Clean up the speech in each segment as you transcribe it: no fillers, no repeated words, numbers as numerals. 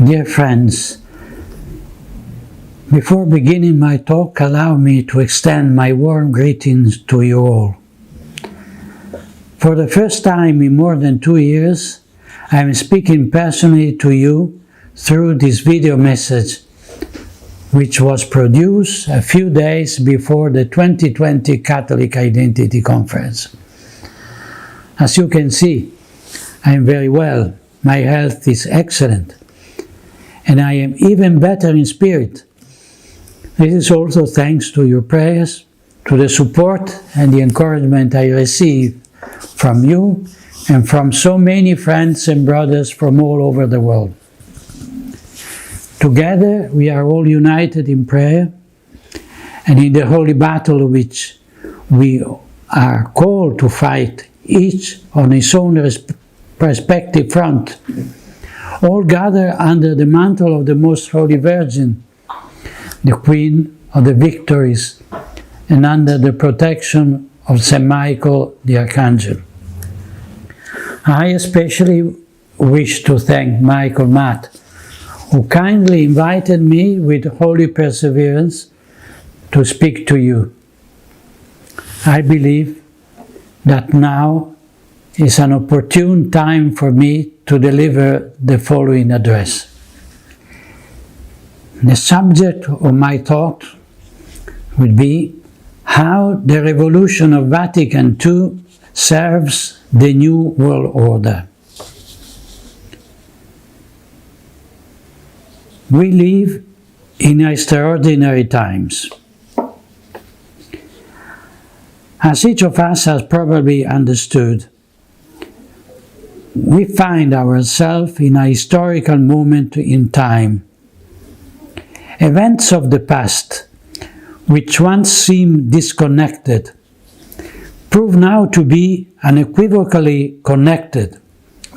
Dear friends, before beginning my talk, allow me to extend my warm greetings to you all. For the first time in more than 2 years, I am speaking personally to you through this video message, which was produced a few days before the 2020 Catholic Identity Conference. As you can see, I am very well. My health is excellent. And I am even better in spirit. This is also thanks to your prayers, to the support and the encouragement I receive from you and from so many friends and brothers from all over the world. Together we are all united in prayer and in the holy battle which we are called to fight, each on his own respective front, all gather under the mantle of the Most Holy Virgin, the Queen of the Victories, and under the protection of St. Michael the Archangel. I especially wish to thank Michael Matt, who kindly invited me with holy perseverance to speak to you. I believe that now is an opportune time for me to deliver the following address. The subject of my talk would be how the revolution of Vatican II serves the new world order. We live in extraordinary times. As each of us has probably understood, we find ourselves in a historical moment in time. Events of the past, which once seemed disconnected, prove now to be unequivocally connected,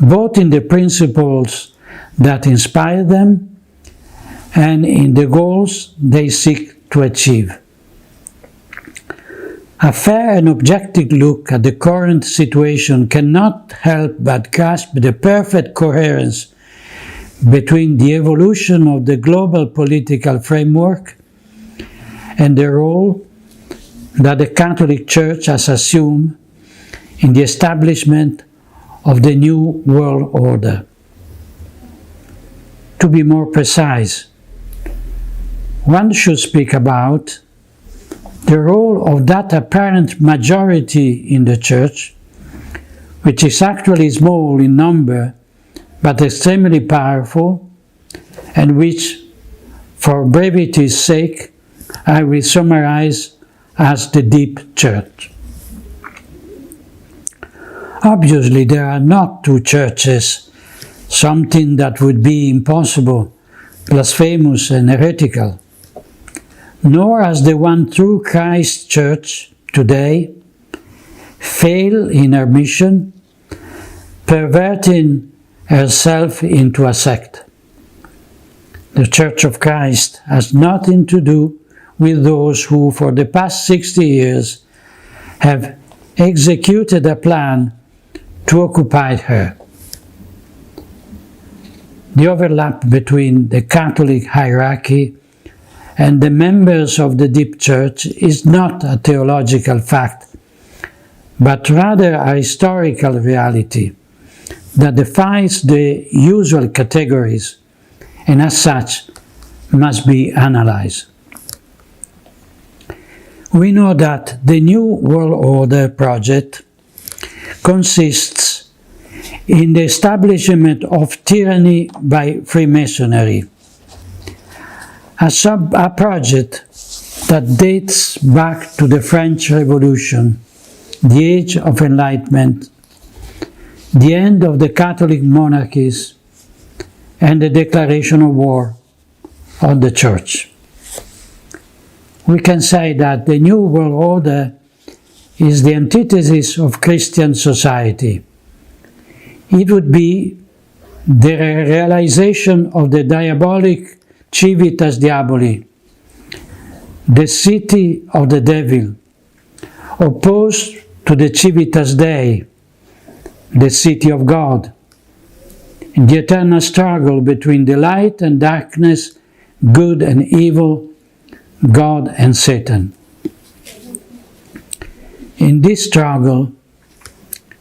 both in the principles that inspire them and in the goals they seek to achieve. A fair and objective look at the current situation cannot help but grasp the perfect coherence between the evolution of the global political framework and the role that the Catholic Church has assumed in the establishment of the new world order. To be more precise, one should speak about the role of that apparent majority in the Church, which is actually small in number but extremely powerful, and which, for brevity's sake, I will summarize as the Deep Church. Obviously, there are not two churches, something that would be impossible, blasphemous and heretical, nor has the one true Christ Church today failed in her mission, perverting herself into a sect. The Church of Christ has nothing to do with those who for the past 60 years have executed a plan to occupy her. The overlap between the Catholic hierarchy and the members of the Deep Church is not a theological fact, but rather a historical reality that defies the usual categories and as such must be analyzed. We know that the New World Order project consists in the establishment of tyranny by Freemasonry, a project that dates back to the French Revolution, the Age of Enlightenment, the end of the Catholic monarchies, and the declaration of war on the Church. We can say that the New World Order is the antithesis of Christian society. It would be the realization of the diabolic Civitas Diaboli, the city of the devil, opposed to the Civitas Dei, the city of God, in the eternal struggle between the light and darkness, good and evil, God and Satan. In this struggle,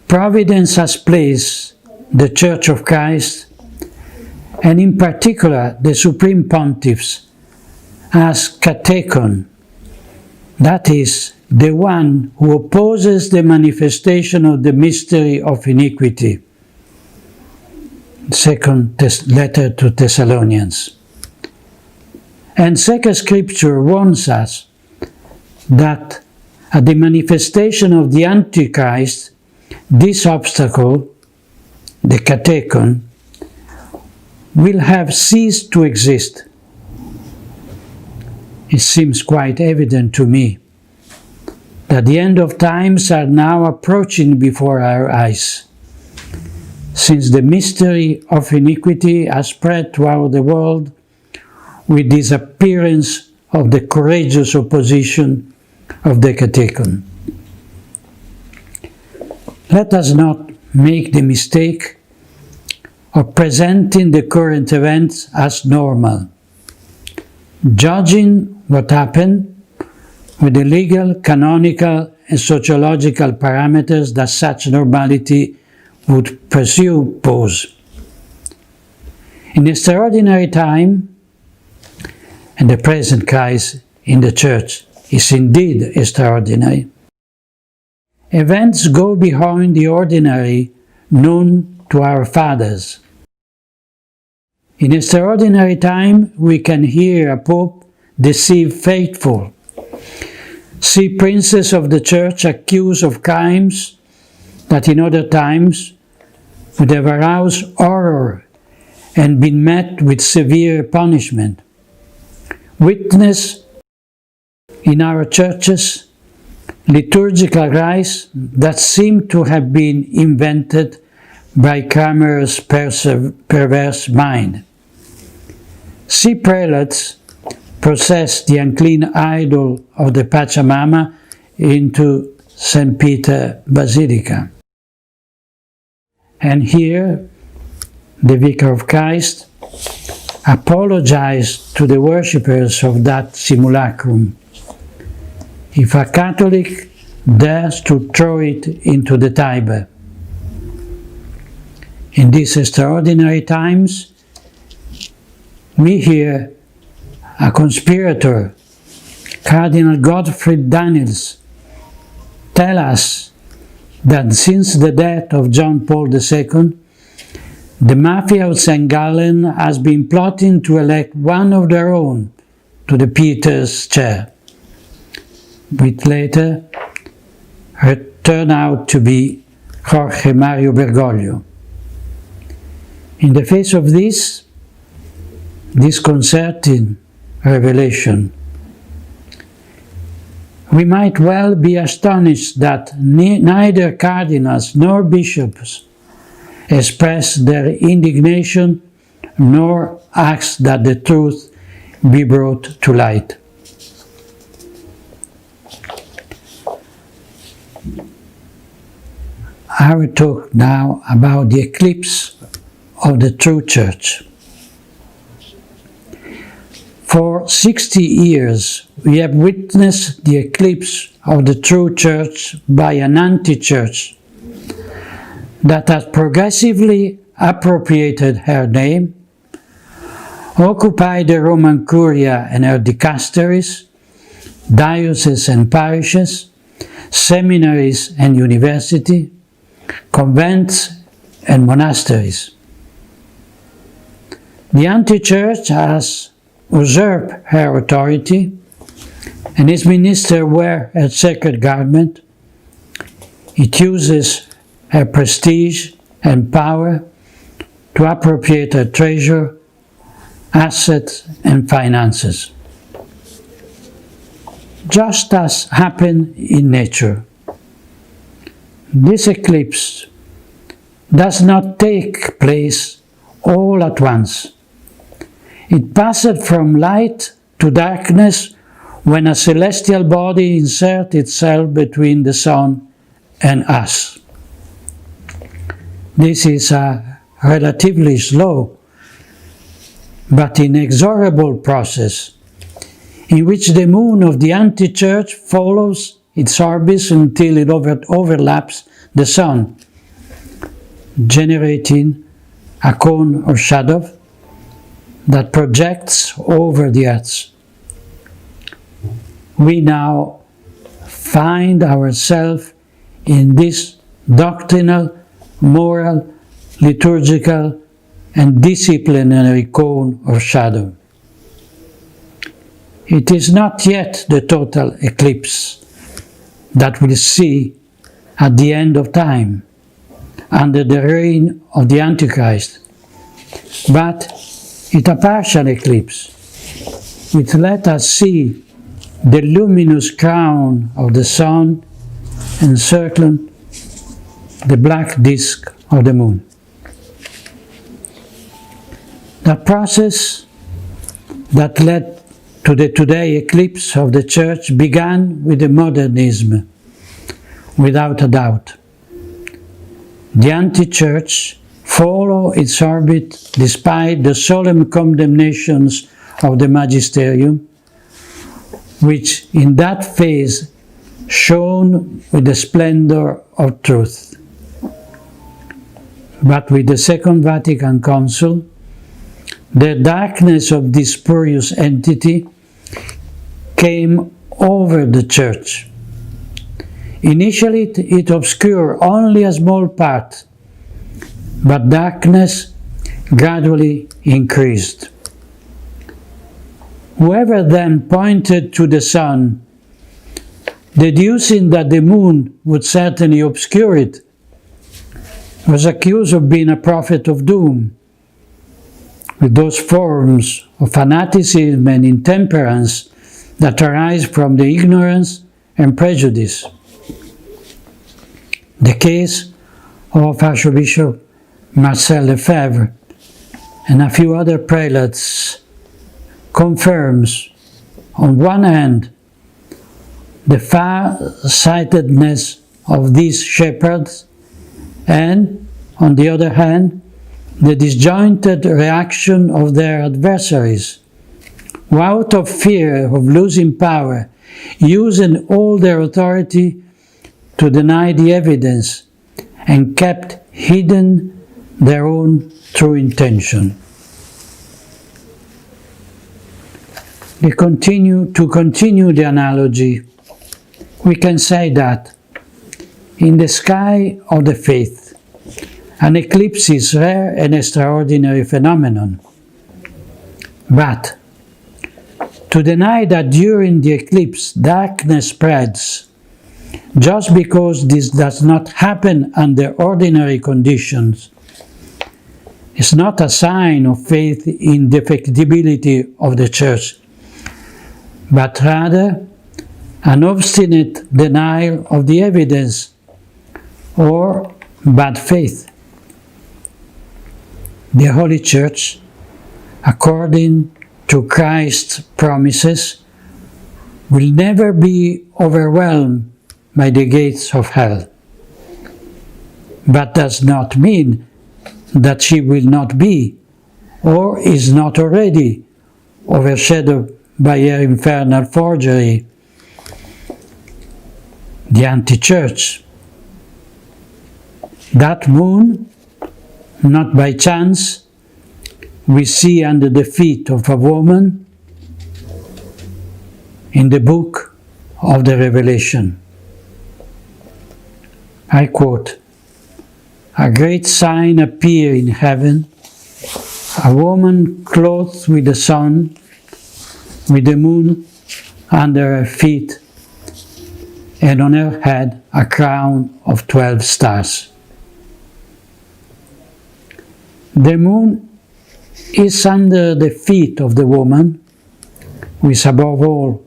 Providence has placed the Church of Christ, and in particular the Supreme Pontiffs, as catechon, that is, the one who opposes the manifestation of the mystery of iniquity. Second letter to Thessalonians. And Sacred Scripture warns us that at the manifestation of the Antichrist, this obstacle, the catechon, will have ceased to exist. It seems quite evident to me that the end of times are now approaching before our eyes, since the mystery of iniquity has spread throughout the world with the disappearance of the courageous opposition of the catechon. Let us not make the mistake of presenting the current events as normal, judging what happened with the legal, canonical, and sociological parameters that such normality would presuppose. In extraordinary time, and the present crisis in the Church is indeed extraordinary, events go beyond the ordinary known to our fathers. In extraordinary time, we can hear a Pope deceive faithful, see princes of the Church accused of crimes that in other times would have aroused horror and been met with severe punishment. Witness in our churches liturgical rites that seem to have been invented by Cranmer's perverse mind. See prelates process the unclean idol of the Pachamama into St. Peter Basilica. And here, the Vicar of Christ apologized to the worshippers of that simulacrum. If a Catholic dares to throw it into the Tiber. In these extraordinary times, we hear a conspirator, Cardinal Gottfried Daniels, tell us that since the death of John Paul II, the Mafia of St. Gallen has been plotting to elect one of their own to the Peter's chair, which later turned out to be Jorge Mario Bergoglio. In the face of this disconcerting revelation, we might well be astonished that neither cardinals nor bishops express their indignation nor ask that the truth be brought to light. I will talk now about the eclipse of the true Church. For 60 years, we have witnessed the eclipse of the true Church by an anti-Church that has progressively appropriated her name, occupied the Roman Curia and her dicasteries, dioceses and parishes, seminaries and universities, convents and monasteries. The anti-Church has usurped her authority, and its ministers wear her sacred garment. It uses her prestige and power to appropriate her treasure, assets, and finances. Just as happened in nature, this eclipse does not take place all at once. It passed from light to darkness when a celestial body inserts itself between the sun and us. This is a relatively slow but inexorable process in which the moon of the anti-church follows its orbit until it overlaps the sun, generating a cone or shadow that projects over the earth. We now find ourselves in this doctrinal, moral, liturgical, and disciplinary cone or shadow. It is not yet the total eclipse that we'll see at the end of time, under the reign of the Antichrist, but it's a partial eclipse, which let us see the luminous crown of the sun encircling the black disk of the moon. The process that led to the today eclipse of the Church began with the modernism, without a doubt. The anti-church followed its orbit despite the solemn condemnations of the magisterium, which in that phase shone with the splendor of truth. But with the Second Vatican Council, the darkness of this spurious entity came over the Church. Initially, it obscured only a small part, but darkness gradually increased. Whoever then pointed to the sun, deducing that the moon would certainly obscure it, was accused of being a prophet of doom, with those forms of fanaticism and intemperance that arise from the ignorance and prejudice. The case of Archbishop Marcel Lefebvre and a few other prelates confirms, on one hand, the far-sightedness of these shepherds, and, on the other hand, the disjointed reaction of their adversaries, who, out of fear of losing power, using all their authority to deny the evidence and kept hidden their own true intention. To continue the analogy, we can say that in the sky of the faith, an eclipse is a rare and extraordinary phenomenon. But to deny that during the eclipse darkness spreads, just because this does not happen under ordinary conditions, is not a sign of faith in the effectibility of the Church, but rather an obstinate denial of the evidence or bad faith. The Holy Church, according to Christ's promises, will never be overwhelmed by the gates of hell, but does not mean that she will not be, or is not already, overshadowed by her infernal forgery, the anti-church. That moon, not by chance, we see under the feet of a woman in the book of the Revelation. I quote, "A great sign appeared in heaven, a woman clothed with the sun, with the moon under her feet, and on her head a crown of 12 stars." The moon is under the feet of the woman, with above all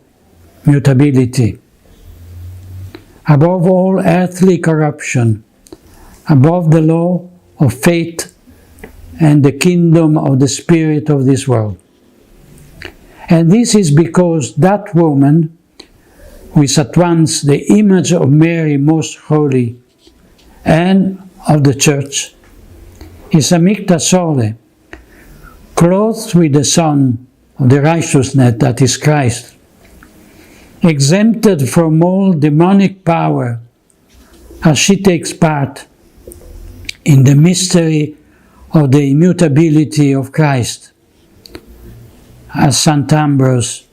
mutability, above all earthly corruption, above the law of fate and the kingdom of the spirit of this world. And this is because that woman, who is at once the image of Mary most holy and of the Church, is amicta sole, clothed with the sun of the righteousness that is Christ, exempted from all demonic power, as she takes part in the mystery of the immutability of Christ, as St. Ambrose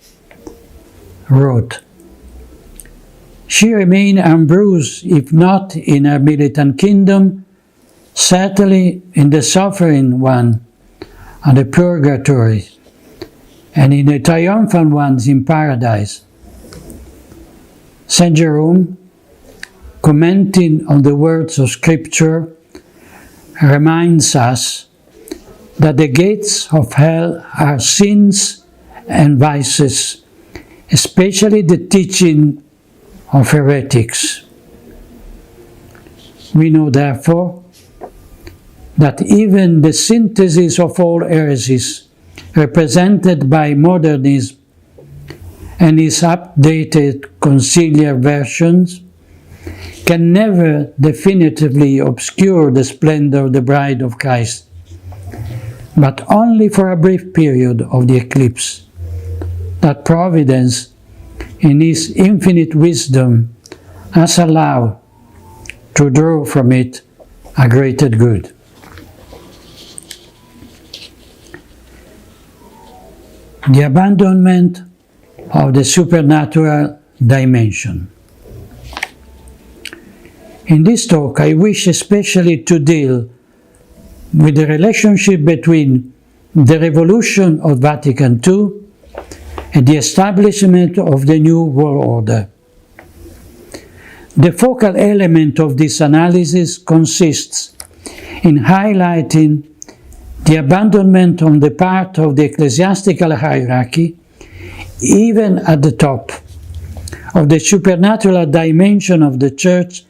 wrote. She remained unbruised, if not in her militant kingdom, certainly in the suffering one and the purgatory, and in the triumphant ones in paradise. St. Jerome, commenting on the words of Scripture, reminds us that the gates of hell are sins and vices, especially the teaching of heretics. We know, therefore, that even the synthesis of all heresies represented by modernism and its updated conciliar versions can never definitively obscure the splendor of the bride of Christ, but only for a brief period of the eclipse, that Providence, in its infinite wisdom, has allowed to draw from it a greater good. The abandonment of the supernatural dimension. In this talk, I wish especially to deal with the relationship between the revolution of Vatican II and the establishment of the New World Order. The focal element of this analysis consists in highlighting the abandonment on the part of the ecclesiastical hierarchy, even at the top, of the supernatural dimension of the Church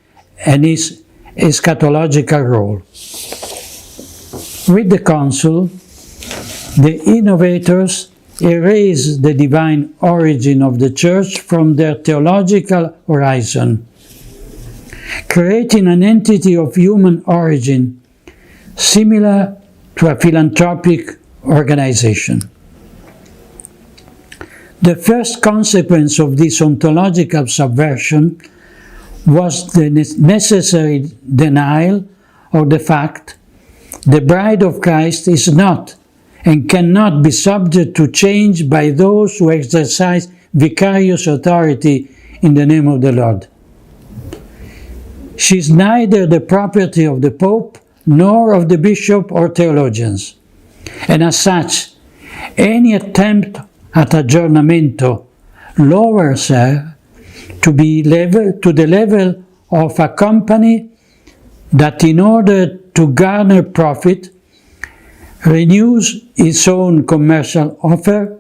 and its eschatological role. With the Council, the innovators erased the divine origin of the Church from their theological horizon, creating an entity of human origin similar to a philanthropic organization. The first consequence of this ontological subversion was the necessary denial of the fact the bride of Christ is not and cannot be subject to change by those who exercise vicarious authority in the name of the Lord. She is neither the property of the Pope nor of the bishop or theologians, and as such, any attempt at aggiornamento lowers her to the level of a company that, in order to garner profit, renews its own commercial offer,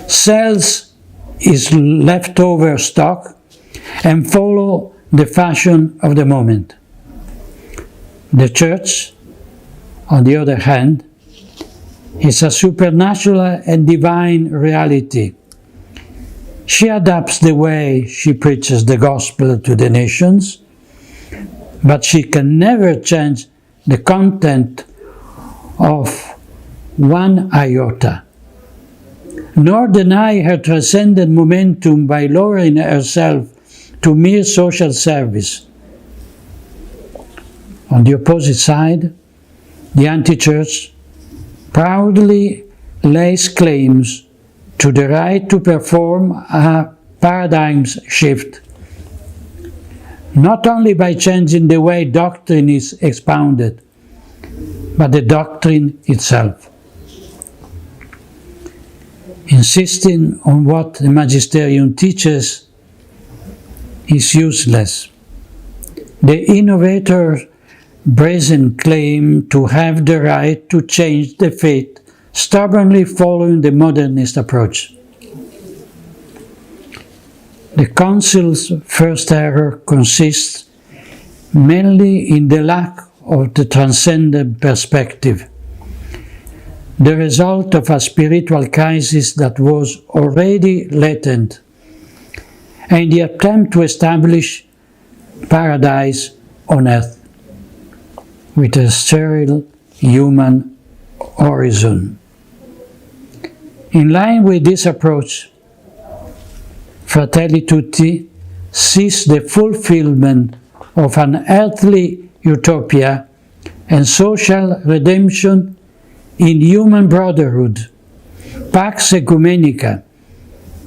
sells its leftover stock, and follows the fashion of the moment. The Church, on the other hand, is a supernatural and divine reality. She adapts the way she preaches the gospel to the nations, but she can never change the content of one iota, nor deny her transcendent momentum by lowering herself to mere social service. On the opposite side, the anti-church proudly lays claims to the right to perform a paradigm shift, not only by changing the way doctrine is expounded, but the doctrine itself. Insisting on what the magisterium teaches is useless. The innovator brazen claim to have the right to change the faith, stubbornly following the modernist approach. The Council's first error consists mainly in the lack of the transcendent perspective, the result of a spiritual crisis that was already latent, and the attempt to establish paradise on earth with a sterile human horizon. In line with this approach, Fratelli Tutti sees the fulfillment of an earthly utopia and social redemption in human brotherhood, pax ecumenica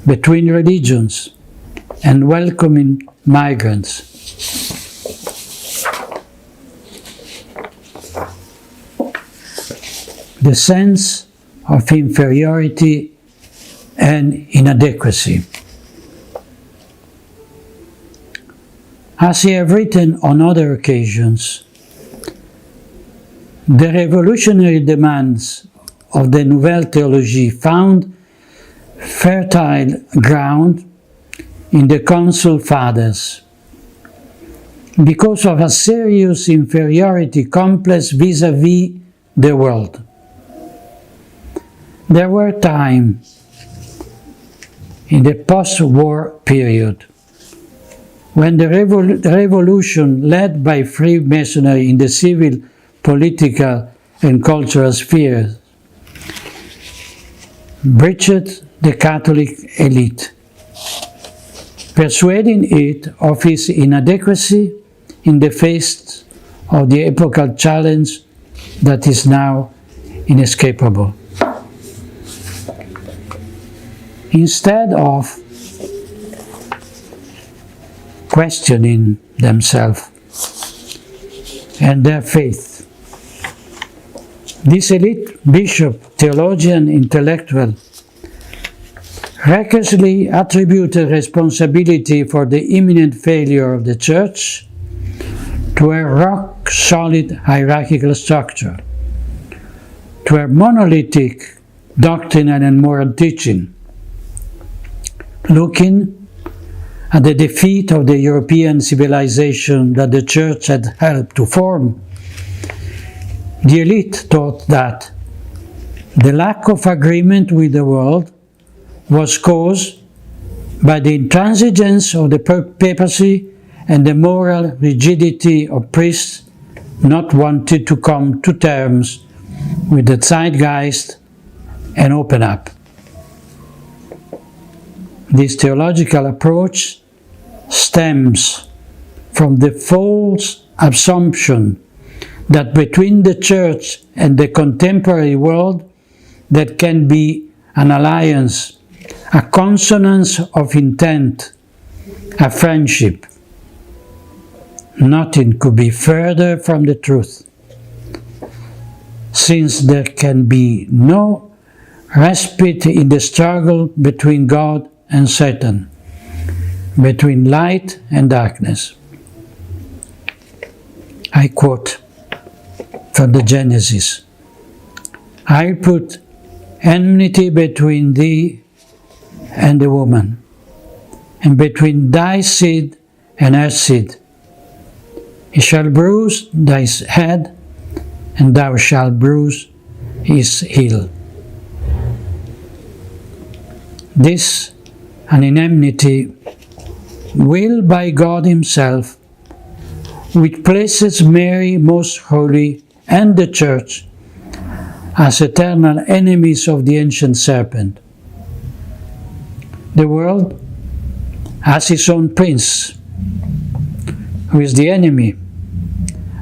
between religions, and welcoming migrants. The sense of inferiority and inadequacy. As I have written on other occasions, the revolutionary demands of the Nouvelle Théologie found fertile ground in the Council Fathers because of a serious inferiority complex vis-à-vis the world. There were times in the post-war period when the revolution led by Freemasonry in the civil, political, and cultural spheres breached the Catholic elite, persuading it of its inadequacy in the face of the epochal challenge that is now inescapable. Instead of questioning themselves and their faith, this elite bishop, theologian, intellectual recklessly attributed responsibility for the imminent failure of the Church to a rock-solid hierarchical structure, to a monolithic doctrinal and moral teaching, looking at the defeat of the European civilization that the Church had helped to form. The elite thought that the lack of agreement with the world was caused by the intransigence of the papacy and the moral rigidity of priests not wanting to come to terms with the zeitgeist and open up. This theological approach stems from the false assumption that between the Church and the contemporary world there can be an alliance, a consonance of intent, a friendship. Nothing could be further from the truth, since there can be no respite in the struggle between God and Satan, between light and darkness. I quote from the Genesis, "I'll put enmity between thee and the woman, and between thy seed and her seed. He shall bruise thy head, and thou shalt bruise his heel." This an enmity willed by God Himself, which places Mary Most Holy and the Church as eternal enemies of the ancient serpent. The world has its own prince, who is the enemy,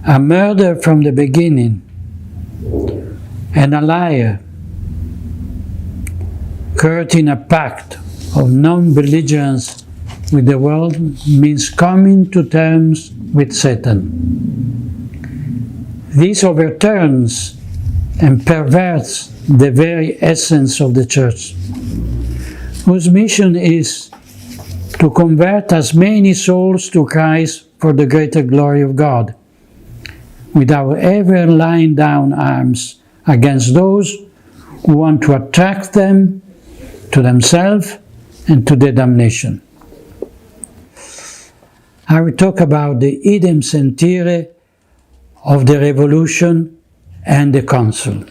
a murderer from the beginning, and a liar, courting a pact of non-belligerence with the world means coming to terms with Satan. This overturns and perverts the very essence of the Church, whose mission is to convert as many souls to Christ for the greater glory of God, without ever laying down arms against those who want to attract them to themselves and to their damnation. I will talk about the idem sentire of the Revolution and the Council.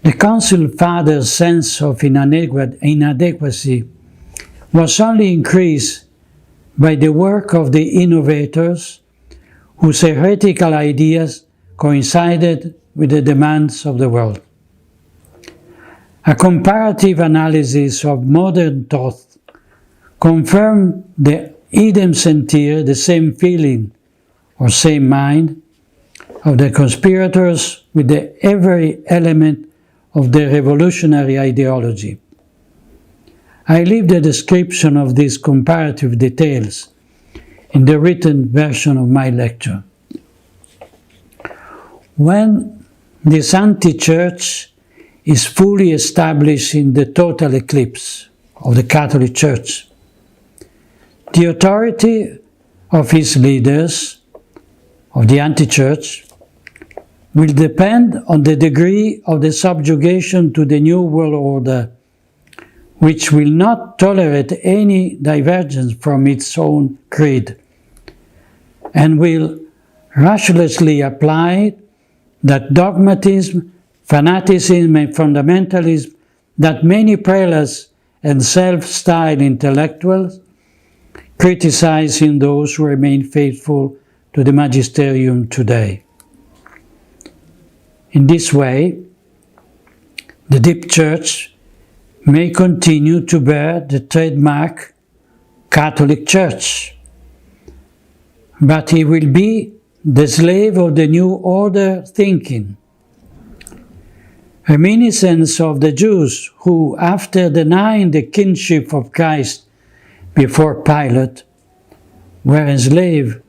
The Council Fathers' sense of inadequacy was only increased by the work of the innovators whose heretical ideas coincided with the demands of the world. A comparative analysis of modern thought confirmed the idem sentir, the same feeling or same mind, of the conspirators with every element of the revolutionary ideology. I leave the description of these comparative details in the written version of my lecture. When this anti-church is fully established in the total eclipse of the Catholic Church, the authority of its leaders, of the anti-church, will depend on the degree of the subjugation to the new world order, which will not tolerate any divergence from its own creed, and will ruthlessly apply that dogmatism, fanaticism, and fundamentalism that many prelates and self-styled intellectuals criticize in those who remain faithful to the magisterium today. In this way, the deep church may continue to bear the trademark Catholic Church, but it will be the slave of the new order thinking, reminiscence of the Jews who, after denying the kingship of Christ before Pilate, were enslaved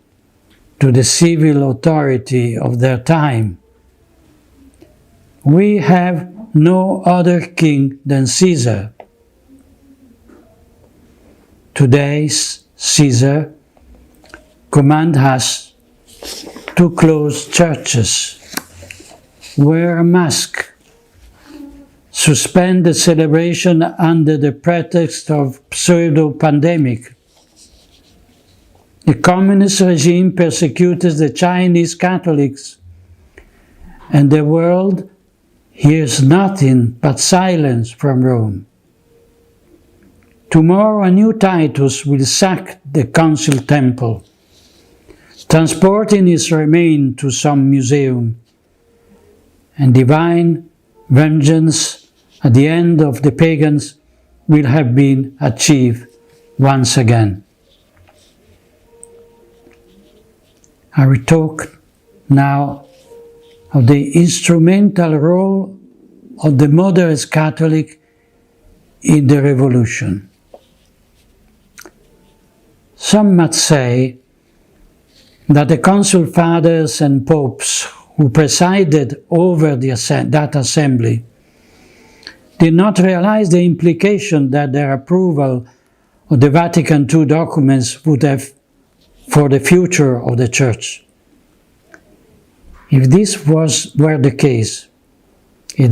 to the civil authority of their time. We have no other king than Caesar. Today's Caesar commands us to close churches, wear a mask, suspend the celebration under the pretext of pseudo-pandemic. The communist regime persecutes the Chinese Catholics, and the world hears nothing but silence from Rome. Tomorrow a new Titus will sack the council temple, transporting his remains to some museum, and divine vengeance at the end of the pagans will have been achieved once again. I will talk now of the instrumental role of the moderate Catholic in the Revolution. Some might say that the Council Fathers and Popes who presided over that assembly did not realize the implication that their approval of the Vatican II documents would have for the future of the Church. If this were the case, if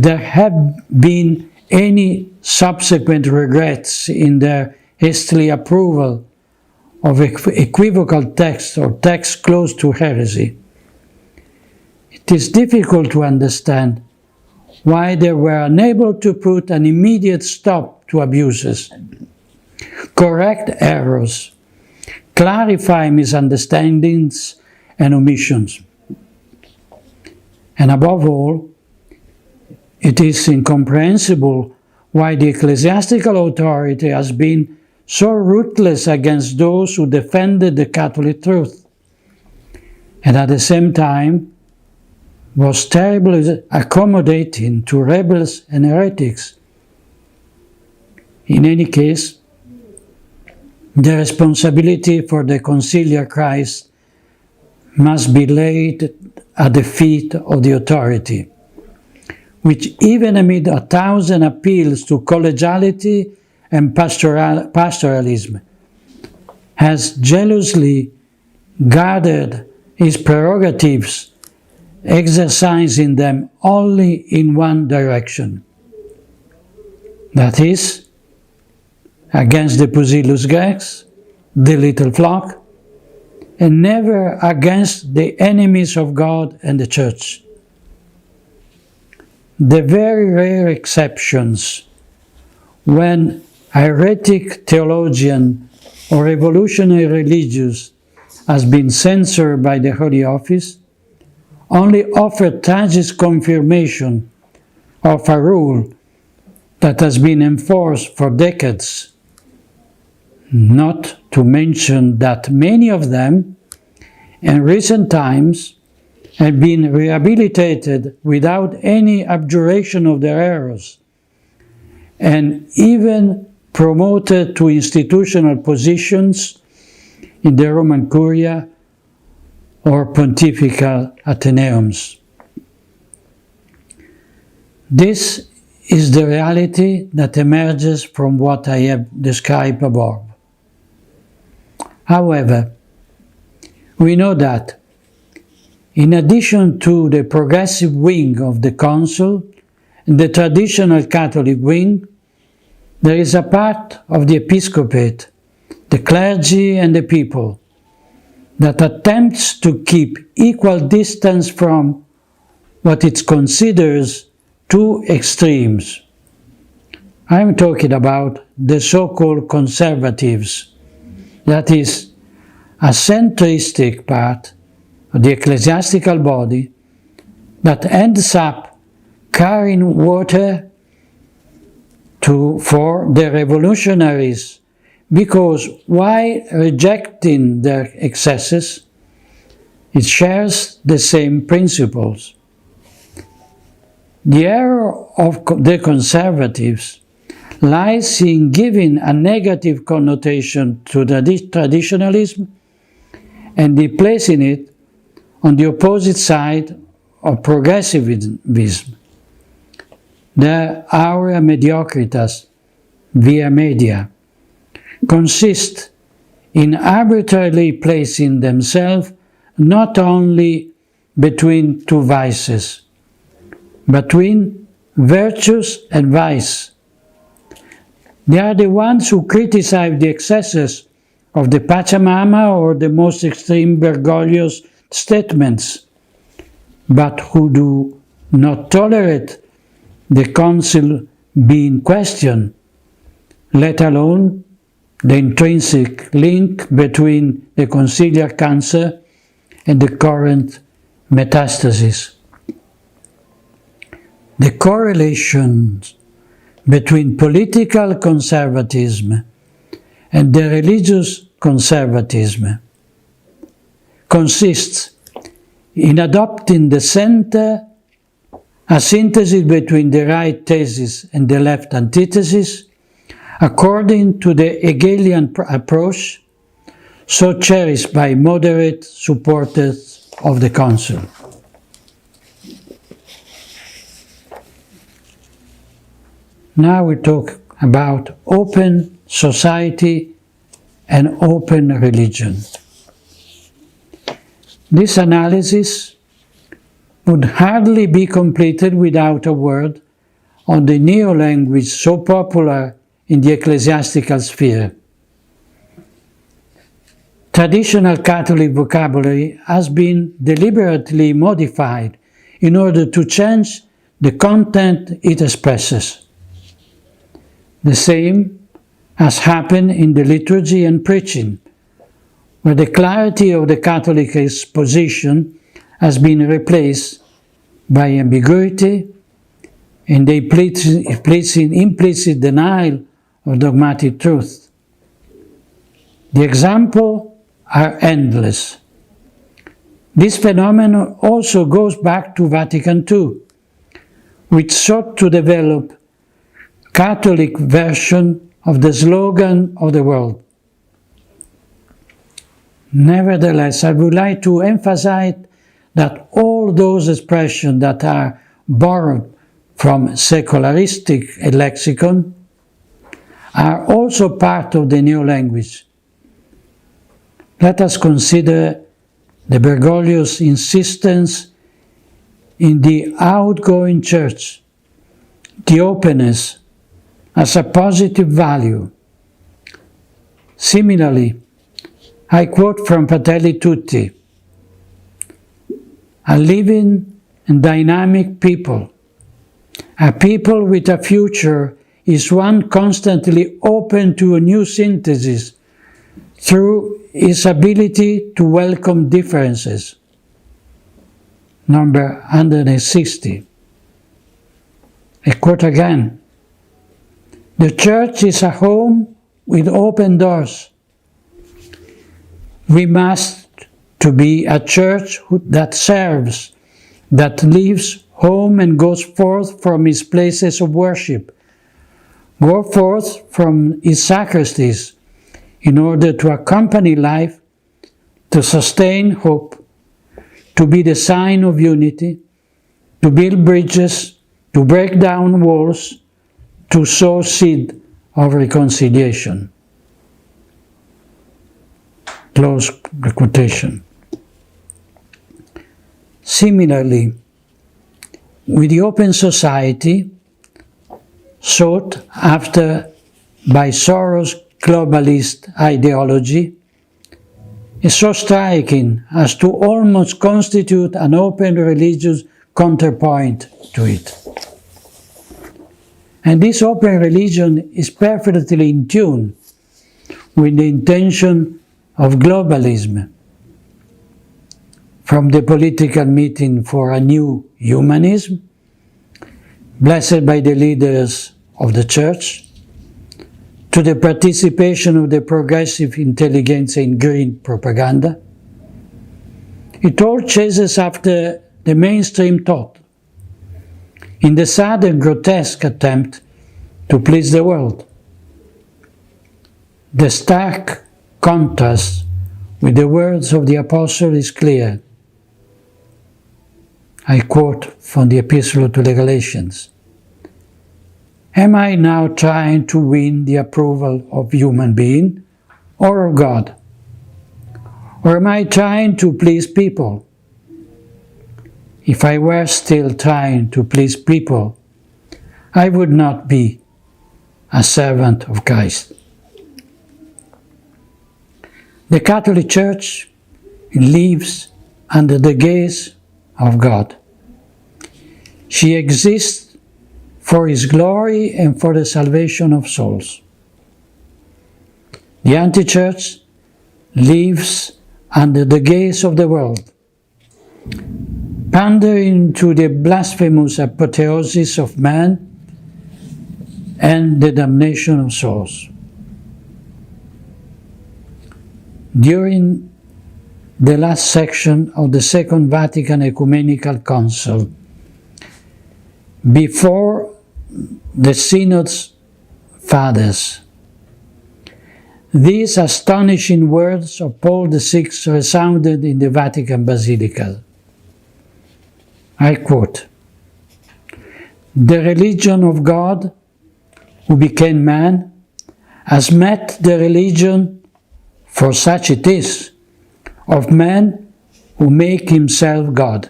there have been any subsequent regrets in their hastily approval of equivocal texts or texts close to heresy, it is difficult to understand why they were unable to put an immediate stop to abuses, correct errors, clarify misunderstandings and omissions. And above all, it is incomprehensible why the ecclesiastical authority has been so ruthless against those who defended the Catholic truth, and at the same time was terribly accommodating to rebels and heretics. In any case, the responsibility for the conciliar Christ must be laid at the feet of the authority, which even amid 1,000 appeals to collegiality and pastoralism, has jealously guarded his prerogatives, exercising them only in one direction, that is, against the Pusillus Grex, the little flock, and never against the enemies of God and the Church. The very rare exceptions when heretic theologian or revolutionary religious has been censored by the Holy Office only offer tragic confirmation of a rule that has been enforced for decades, not to mention that many of them, in recent times, have been rehabilitated without any abjuration of their errors, and even promoted to institutional positions in the Roman Curia or pontifical ateneums. This is the reality that emerges from what I have described above. However, we know that, in addition to the progressive wing of the Council and the traditional Catholic wing, there is a part of the episcopate, the clergy and the people, that attempts to keep equal distance from what it considers two extremes. I'm talking about the so-called conservatives, that is, a centristic part of the ecclesiastical body that ends up carrying water for the revolutionaries, because while rejecting their excesses, it shares the same principles. The error of the conservatives lies in giving a negative connotation to traditionalism and in placing it on the opposite side of progressivism. The aurea mediocritas, via media, consist in arbitrarily placing themselves not only between two vices, but between virtues and vice. They are the ones who criticize the excesses of the Pachamama or the most extreme Bergoglio's statements, but who do not tolerate the council being questioned, let alone the intrinsic link between the conciliar cancer and the current metastasis. The correlations between political conservatism and the religious conservatism consists in adopting the center, a synthesis between the right thesis and the left antithesis, according to the Hegelian approach so cherished by moderate supporters of the Council. Now we talk about open society and open religion. This analysis would hardly be completed without a word on the neo-language so popular in the ecclesiastical sphere. Traditional Catholic vocabulary has been deliberately modified in order to change the content it expresses. The same has happened in the liturgy and preaching, where the clarity of the Catholic exposition has been replaced by ambiguity and the implicit denial of dogmatic truth. The examples are endless. This phenomenon also goes back to Vatican II, which sought to develop Catholic version of the slogan of the world. Nevertheless, I would like to emphasize that all those expressions that are borrowed from secularistic lexicon are also part of the new language. Let us consider the Bergoglio's insistence in the outgoing church, the openness as a positive value. Similarly, I quote from Fratelli Tutti, "A living and dynamic people, a people with a future, is one constantly open to a new synthesis through its ability to welcome differences." number 160. I quote again, "The Church is a home with open doors. We must to be a church that serves, that leaves home and goes forth from its places of worship, go forth from its sacristies, in order to accompany life, to sustain hope, to be the sign of unity, to build bridges, to break down walls, to sow seed of reconciliation." Close the quotation. Similarly, with the open society sought after by Soros' globalist ideology, is so striking as to almost constitute an open religious counterpoint to it. And this open religion is perfectly in tune with the intention of globalism. From the political meeting for a new humanism, blessed by the leaders of the Church, to the participation of the progressive intelligentsia in green propaganda, it all chases after the mainstream thought, in the sad and grotesque attempt to please the world. The stark contrast with the words of the Apostle is clear. I quote from the Epistle to the Galatians. "Am I now trying to win the approval of human being or of God? Or am I trying to please people? If I were still trying to please people, I would not be a servant of Christ." The Catholic Church lives under the gaze of God. She exists for His glory and for the salvation of souls. The anti-church lives under the gaze of the world, pandering to the blasphemous apotheosis of man and the damnation of souls. During the last section of the Second Vatican Ecumenical Council, before the Synod's fathers, these astonishing words of Paul VI resounded in the Vatican Basilica. I quote, "The religion of God, who became man, has met the religion, for such it is, of man who make himself God."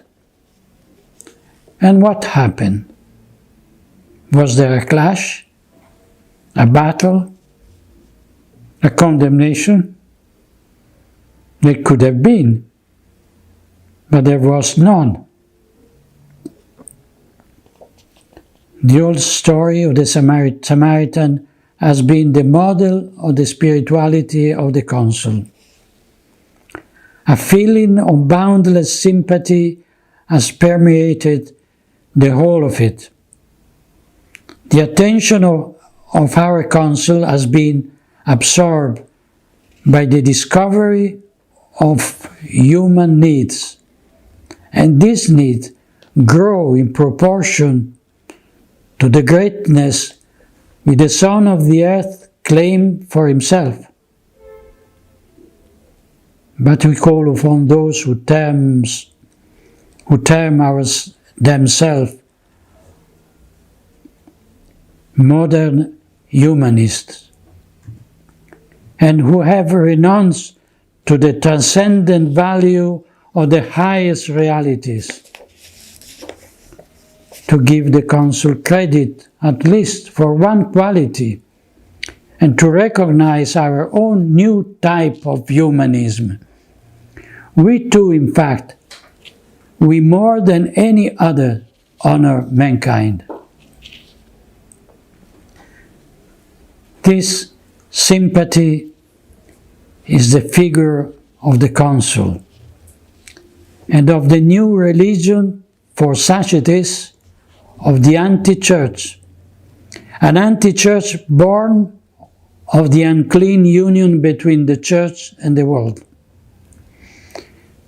And what happened? Was there a clash, a battle, a condemnation? There could have been, but there was none. The old story of the Samaritan has been the model of the spirituality of the Council. A feeling of boundless sympathy has permeated the whole of it. The attention of our Council has been absorbed by the discovery of human needs, and these needs grow in proportion to the greatness which the Son of the Earth claimed for Himself. But we call upon those who term themselves modern humanists, and who have renounced to the transcendent value of the highest realities, to give the Council credit at least for one quality, and to recognize our own new type of humanism. We too, in fact, we more than any other honor mankind. This sympathy is the figure of the Council, and of the new religion, for such it is, of the anti-church, an anti-church born of the unclean union between the church and the world,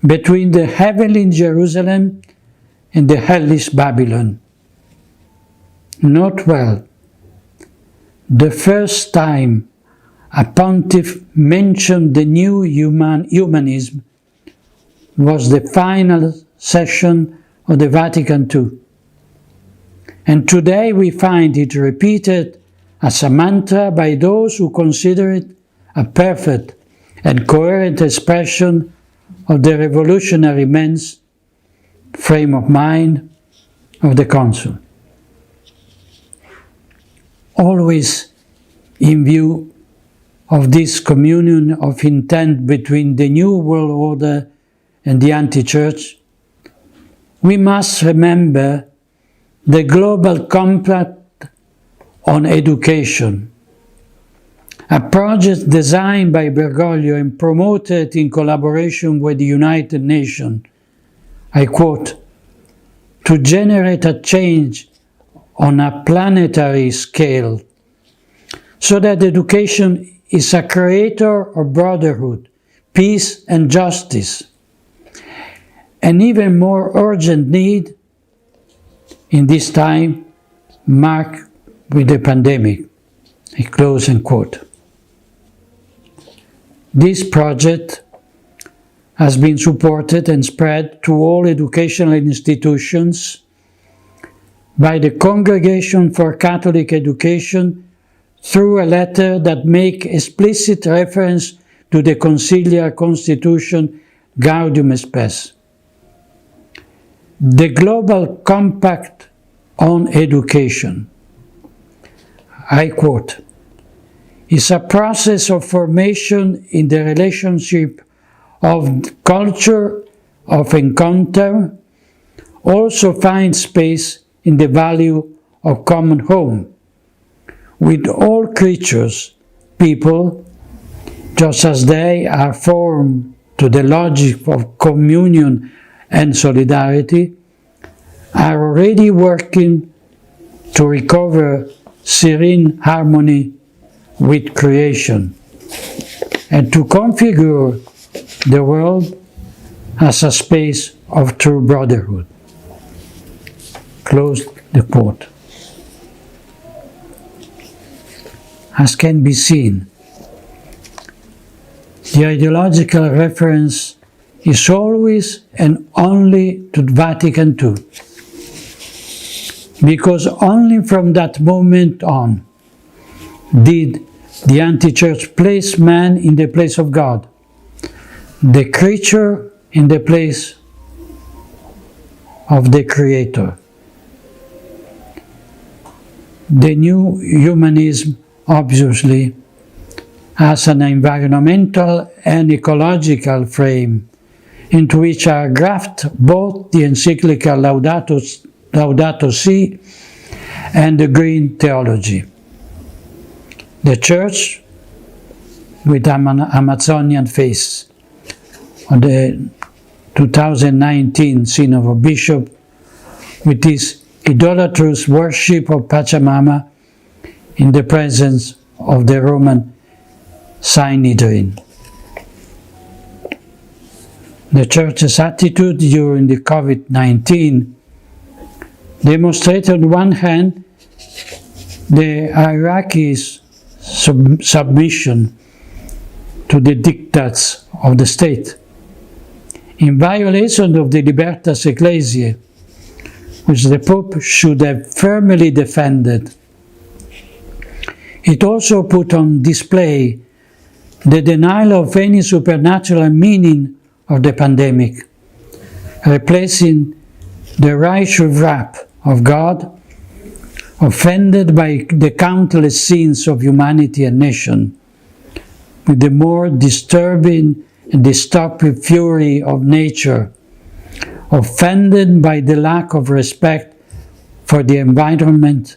between the heavenly Jerusalem and the hellish Babylon. Note well, the first time a pontiff mentioned the new humanism was the final session of the Vatican II. And today we find it repeated as a mantra by those who consider it a perfect and coherent expression of the revolutionary men's frame of mind of the Council. Always in view of this communion of intent between the New World Order and the anti-church, we must remember the Global Compact on Education, a project designed by Bergoglio and promoted in collaboration with the United Nations, I quote, to generate a change on a planetary scale, so that education is a creator of brotherhood, peace and justice, an even more urgent need in this time marked with the pandemic. I close and quote. This project has been supported and spread to all educational institutions by the Congregation for Catholic Education through a letter that makes explicit reference to the Conciliar Constitution Gaudium et Spes. The Global Compact on Education, I quote, is a process of formation in the relationship of culture of encounter, also finds space in the value of common home, with all creatures, people, just as they are formed to the logic of communion and solidarity, are already working to recover serene harmony with creation and to configure the world as a space of true brotherhood. Close the quote. As can be seen, the ideological reference is always and only to Vatican II, because only from that moment on did the anti-church place man in the place of God, the creature in the place of the Creator. The new humanism obviously has an environmental and ecological frame into which are grafted both the encyclical Laudato Si and the green theology. The Church with Amazonian face on the 2019 Synod of Bishops with this idolatrous worship of Pachamama in the presence of the Roman Sanhedrin. The Church's attitude during the COVID-19 demonstrated on one hand the hierarchy's submission to the dictates of the state, in violation of the Libertas Ecclesiae, which the Pope should have firmly defended. It also put on display the denial of any supernatural meaning of the pandemic, replacing the righteous wrath of God, offended by the countless sins of humanity and nation, with the more disturbing and destructive fury of nature, offended by the lack of respect for the environment.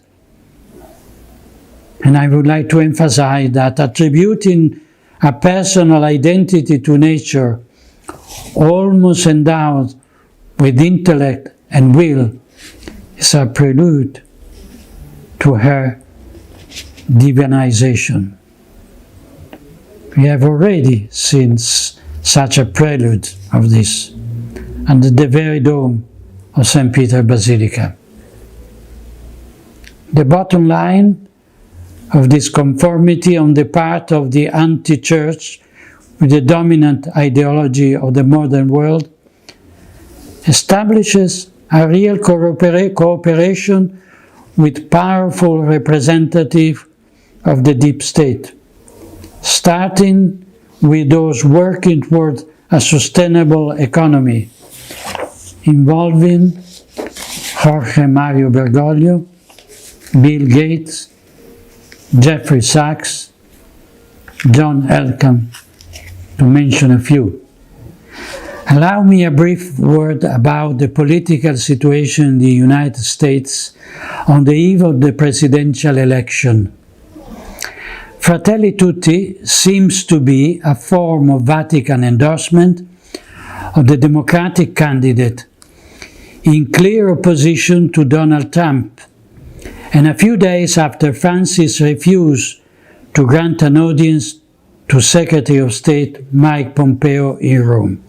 And I would like to emphasize that attributing a personal identity to nature, almost endowed with intellect and will is a prelude to her divinization. We have already seen such a prelude of this under the very dome of St. Peter Basilica. The bottom line of this conformity on the part of the anti-church with the dominant ideology of the modern world establishes a real cooperation with powerful representatives of the deep state, starting with those working toward a sustainable economy, involving Jorge Mario Bergoglio, Bill Gates, Jeffrey Sachs, John Elkann, to mention a few. Allow me a brief word about the political situation in the United States on the eve of the presidential election. Fratelli Tutti seems to be a form of Vatican endorsement of the Democratic candidate in clear opposition to Donald Trump, and a few days after Francis refused to grant an audience to Secretary of State Mike Pompeo in Rome.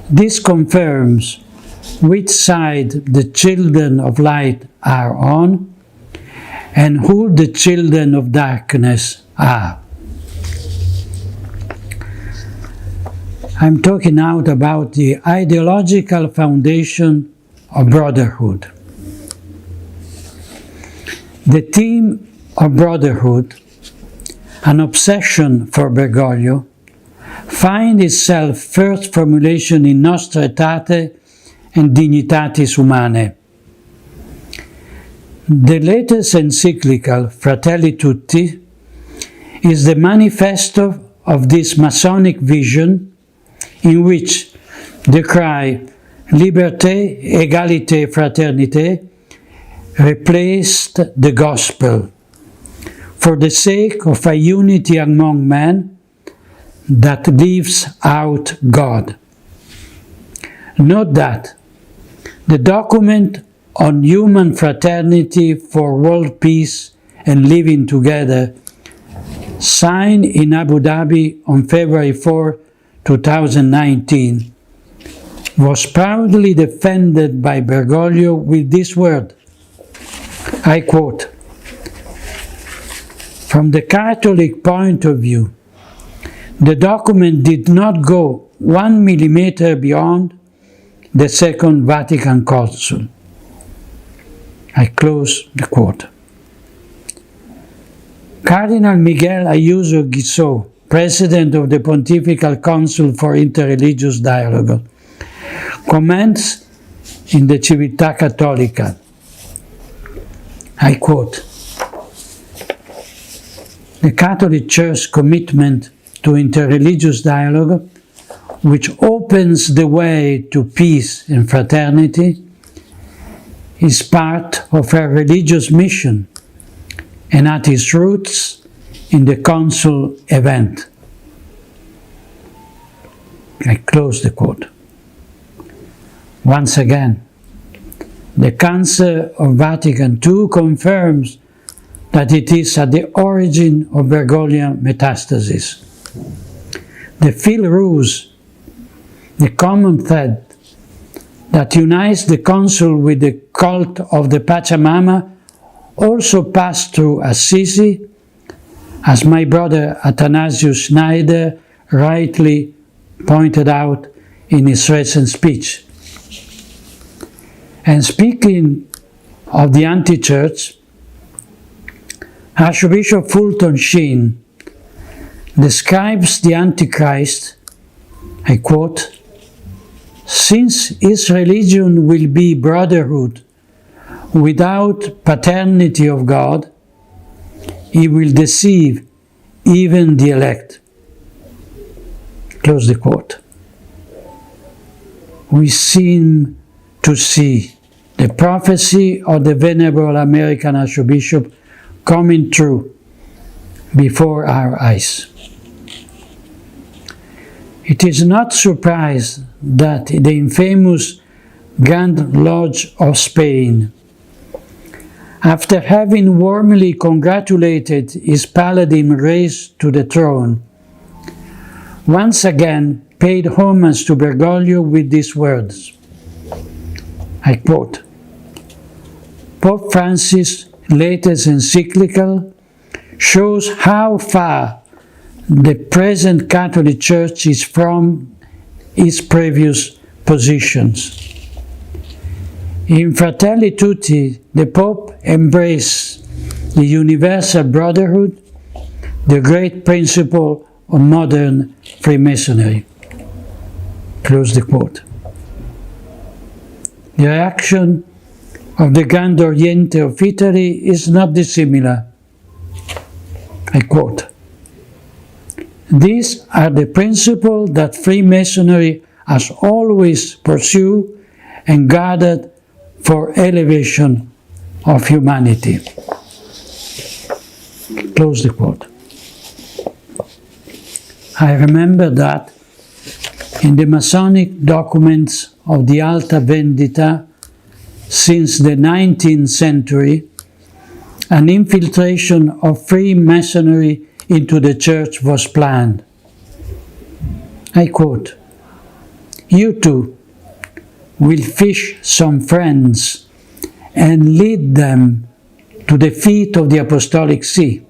This confirms which side the children of light are on and who the children of darkness are. I'm talking now about the ideological foundation of brotherhood. The theme of brotherhood, an obsession for Bergoglio, finds itself first formulation in Nostra Aetate and Dignitatis Humanae. The latest encyclical, Fratelli Tutti, is the manifesto of this Masonic vision in which the cry Liberté, Égalité, Fraternité replaced the gospel for the sake of a unity among men that leaves out God. Note that the document on human fraternity for world peace and living together, signed in Abu Dhabi on February 4, 2019, was proudly defended by Bergoglio with this word, I quote, "From the Catholic point of view, the document did not go 1 millimeter beyond the Second Vatican Council." I close the quote. Cardinal Miguel Ayuso Guizot, President of the Pontifical Council for Interreligious Dialogue, comments in the Civiltà Cattolica, I quote, "The Catholic Church's commitment to interreligious dialogue, which opens the way to peace and fraternity, is part of her religious mission and at its roots in the Council event." I close the quote. Once again, the Council of Vatican II confirms that it is at the origin of Bergoglian metastasis. The fil rouge, the common thread that unites the Council with the cult of the Pachamama, also passed through Assisi, as my brother Athanasius Schneider rightly pointed out in his recent speech. And speaking of the anti-church, Archbishop Fulton Sheen describes the Antichrist, I quote, "Since his religion will be brotherhood without paternity of God, he will deceive even the elect." Close the quote. We seem to see the prophecy of the venerable American Archbishop coming true before our eyes. It is not surprised that the infamous Grand Lodge of Spain. After having warmly congratulated his paladin raised to the throne, once again paid homage to Bergoglio with these words. I quote, Pope Francis' latest encyclical shows how far the present Catholic Church is from its previous positions. In Fratelli Tutti, the Pope embraced the universal brotherhood, the great principle of modern Freemasonry. Close the quote. The reaction of the Grand Oriente of Italy is not dissimilar. I quote, These are the principles that Freemasonry has always pursued and guarded for elevation of humanity. Close the quote. I remember that in the Masonic documents of the Alta Vendita since the 19th century, an infiltration of Freemasonry into the Church was planned. I quote, You too will fish some friends and lead them to the feet of the Apostolic See.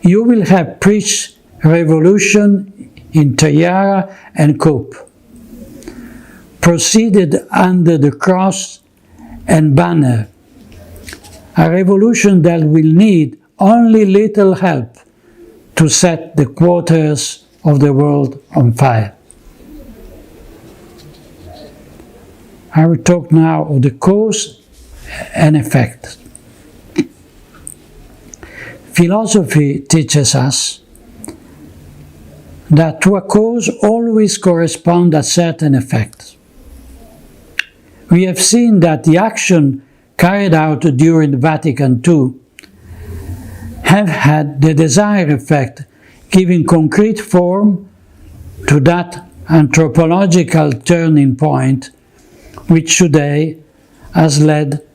You will have preached revolution in tiara and cope, proceeded under the cross and banner, a revolution that will need only little help to set the quarters of the world on fire. I will talk now of the cause and effect. Philosophy teaches us that to a cause always corresponds a certain effect. We have seen that the action carried out during Vatican II have had the desired effect, giving concrete form to that anthropological turning point which today has led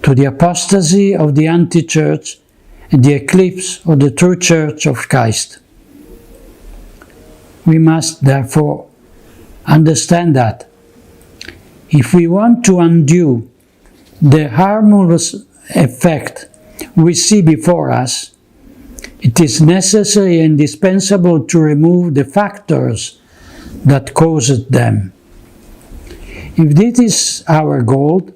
to the apostasy of the anti-church and the eclipse of the true Church of Christ. We must therefore understand that if we want to undo the harmless effect we see before us, it is necessary and indispensable to remove the factors that caused them. If this is our goal,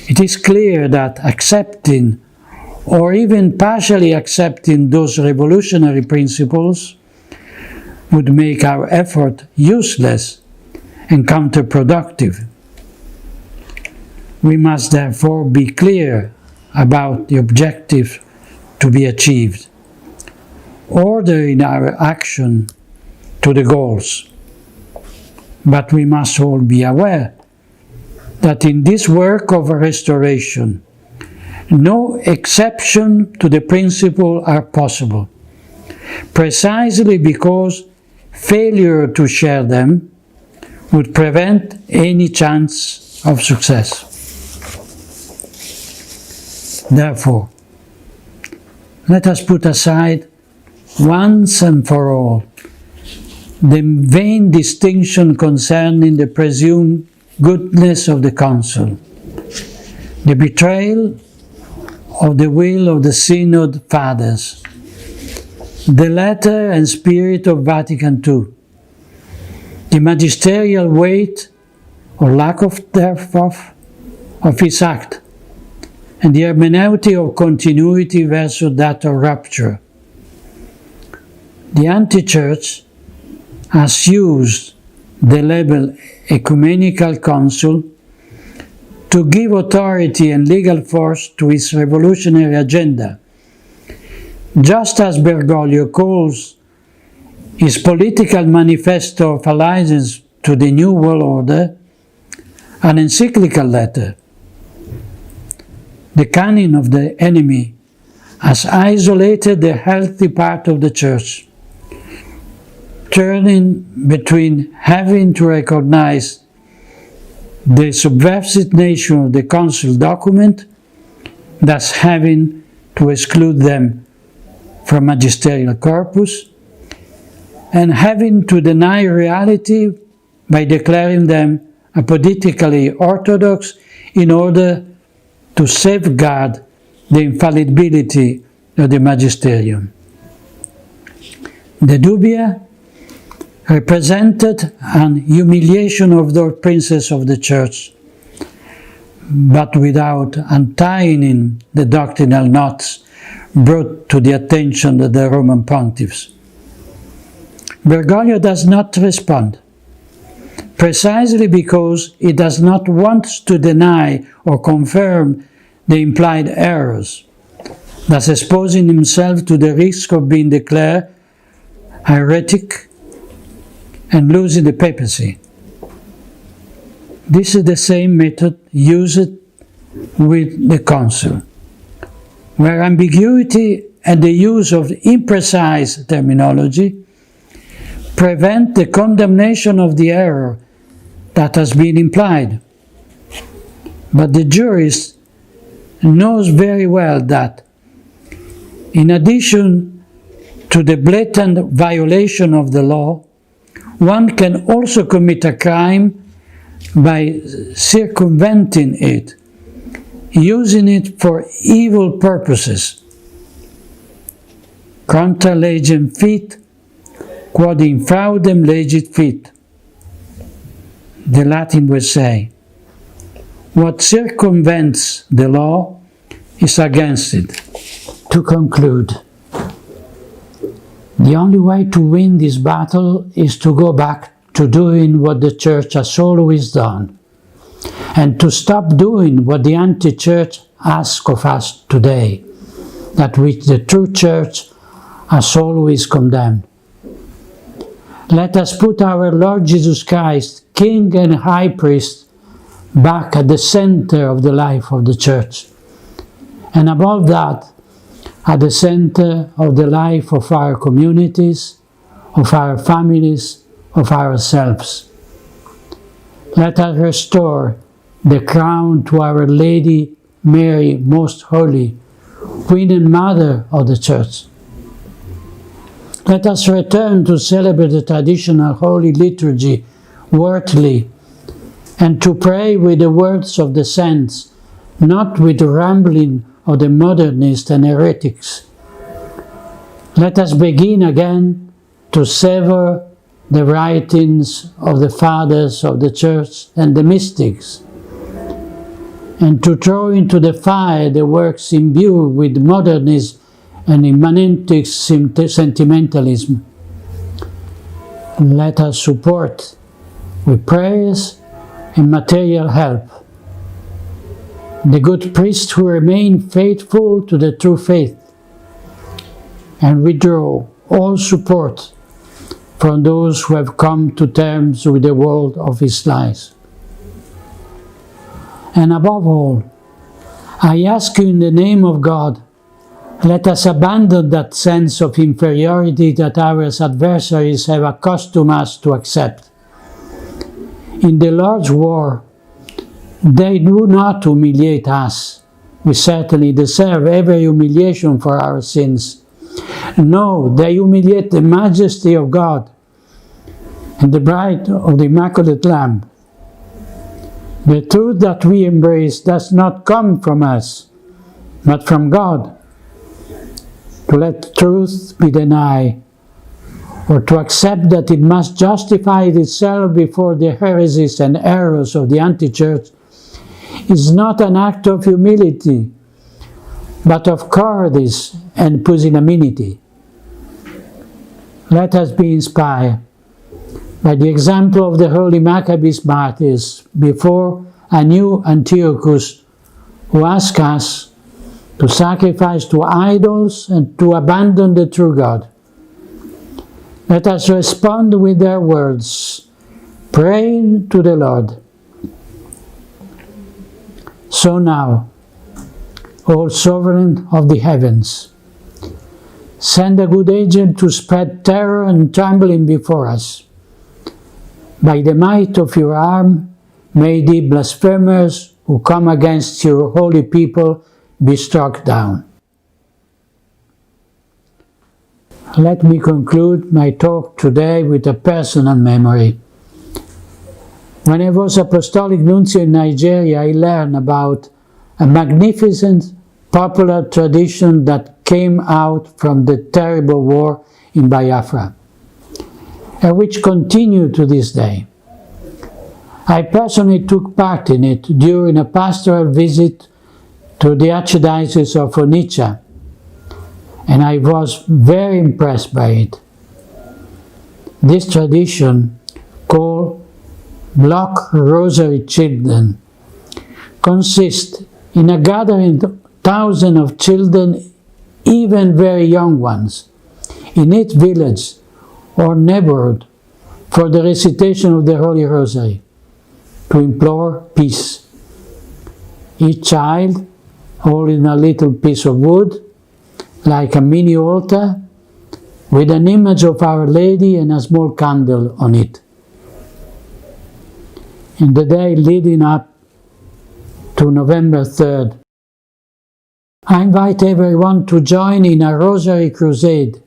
it is clear that accepting or even partially accepting those revolutionary principles would make our effort useless and counterproductive. We must therefore be clear about the objectives to be achieved, ordering our action to the goals. But we must all be aware that in this work of restoration, no exception to the principle are possible, precisely because failure to share them would prevent any chance of success. Therefore, let us put aside once and for all the vain distinction concerning the presumed goodness of the Council, the betrayal of the will of the Synod Fathers, the letter and spirit of Vatican II, the magisterial weight or lack of thereof of his act, and the hermeneutic of continuity versus that of rupture. The anti-church has used the label Ecumenical Council to give authority and legal force to its revolutionary agenda, just as Bergoglio calls his political manifesto of allegiance to the New World Order an encyclical letter. The cunning of the enemy has isolated the healthy part of the Church, turning between having to recognize the subversive nature of the Council document, thus having to exclude them from magisterial corpus, and having to deny reality by declaring them apodictically orthodox in order to safeguard the infallibility of the magisterium. The dubia represented an humiliation of the princes of the Church, but without untying the doctrinal knots brought to the attention of the Roman pontiffs. Bergoglio does not respond, precisely because he does not want to deny or confirm the implied errors, thus exposing himself to the risk of being declared heretic and losing the papacy. This is the same method used with the Council, where ambiguity and the use of imprecise terminology prevent the condemnation of the error that has been implied. But the jurist knows very well that, in addition to the blatant violation of the law, one can also commit a crime by circumventing it, using it for evil purposes. Contra legem fit, quod infraudem legit fit. The Latin will say, what circumvents the law is against it. To conclude, the only way to win this battle is to go back to doing what the Church has always done, and to stop doing what the anti-Church asks of us today, that which the true Church has always condemned. Let us put our Lord Jesus Christ, King and High Priest, back at the center of the life of the Church, and above that, at the center of the life of our communities, of our families, of ourselves. Let us restore the crown to Our Lady Mary, Most Holy, Queen and Mother of the Church. Let us return to celebrate the traditional Holy Liturgy worthily, and to pray with the words of the saints, not with the rambling of the modernists and heretics. Let us begin again to savor the writings of the fathers of the Church and the mystics, and to throw into the fire the works imbued with modernism and imminent sentimentalism. Let us support with prayers and material help the good priests who remain faithful to the true faith, and withdraw all support from those who have come to terms with the world of its lies. And above all, I ask you in the name of God, let us abandon that sense of inferiority that our adversaries have accustomed us to accept. In the Lord's war, they do not humiliate us. We certainly deserve every humiliation for our sins. No, they humiliate the majesty of God and the bride of the Immaculate Lamb. The truth that we embrace does not come from us, but from God. To let truth be denied, or to accept that it must justify itself before the heresies and errors of the anti-Church, is not an act of humility, but of cowardice and pusillanimity. Let us be inspired by the example of the holy Maccabees martyrs before a new Antiochus, who ask us to sacrifice to idols and to abandon the true God. Let us respond with their words, praying to the Lord. So now, O Sovereign of the heavens, send a good angel to spread terror and trembling before us. By the might of your arm, may the blasphemers who come against your holy people be struck down. Let me conclude my talk today with a personal memory. When I was Apostolic Nuncio in Nigeria, I learned about a magnificent popular tradition that came out from the terrible war in Biafra, and which continued to this day. I personally took part in it during a pastoral visit to the Archdiocese of Onitsha, and I was very impressed by it. This tradition, called Block Rosary Children, consists in a gathering of thousands of children, even very young ones, in each village or neighborhood for the recitation of the Holy Rosary, to implore peace. Each child holding a little piece of wood, like a mini altar, with an image of Our Lady and a small candle on it. In the day leading up to November 3rd, I invite everyone to join in a Rosary Crusade,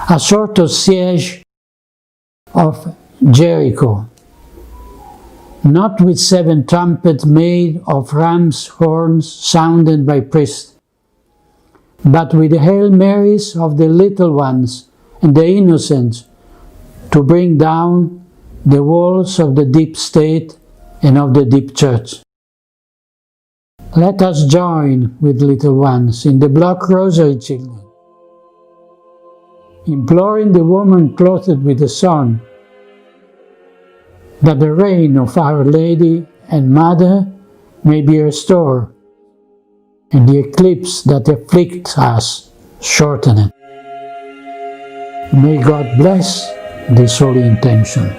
a sort of siege of Jericho, not with 7 trumpets made of ram's horns sounded by priests, but with the Hail Marys of the little ones and the innocents, to bring down the walls of the deep state and of the deep church. Let us join with little ones in the Block Rosary Children, imploring the woman clothed with the sun, that the reign of Our Lady and Mother may be restored, and the eclipse that afflicts us shortened. May God bless this holy intention.